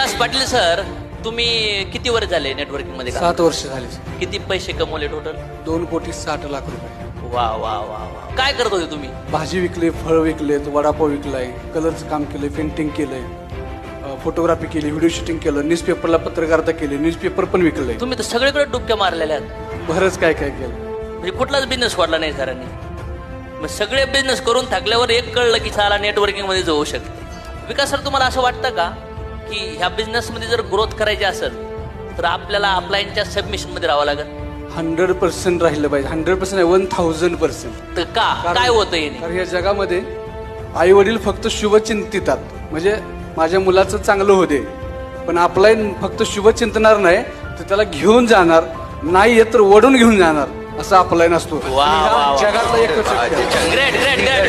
विकास Patil sir, तुम्ही किती वर्ष झाले नेटवर्किंग मध्ये? 7 वर्ष झाले. किती पैसे कमवले टोटल? 2,60,00,000 रुपये. वा वा वा वा. काय करत होते तुम्ही? भाजी विकले, फळ विकले, वडापाव विकलाय, कलरचं काम केलंय, पेंटिंग केलंय, फोटोग्राफी केली, व्हिडिओ शूटिंग केलं, न्यूजपेपरला पत्रकारिता केली, न्यूजपेपर पण विकलंय. तुम्ही तर सगळीकडे डुबक्या मारलेल्या आहेत. बरंच काय काय केलं. म्हणजे कुठलाच बिझनेस सोडला नाही सरांनी. मग सगळे बिझनेस करून थकल्यावर एक कळलं की साला नेटवर्किंग मध्ये जाऊ शकते. विकास सर, तुम्हाला असं वाटतं का की ह्या बिझनेस मध्ये जर ग्रोथ करायची असेल तर आपल्याला अपलाईनच्या सबमिशन मध्ये राहावं लागेल? 100% राहिलं पाहिजे. 100% नाही, 1000%. तर का काय होतं? कारण या जगामध्ये आई वडील फक्त शुभचिंतितात, म्हणजे माझ्या मुलाचं चांगलं होते, पण अपलाईन फक्त शुभचिंतणार नाही तर त्याला घेऊन जाणार, नाही येत तर ओढून घेऊन जाणार, असा अपलाईन असतो. जगातला एकच. Great great great.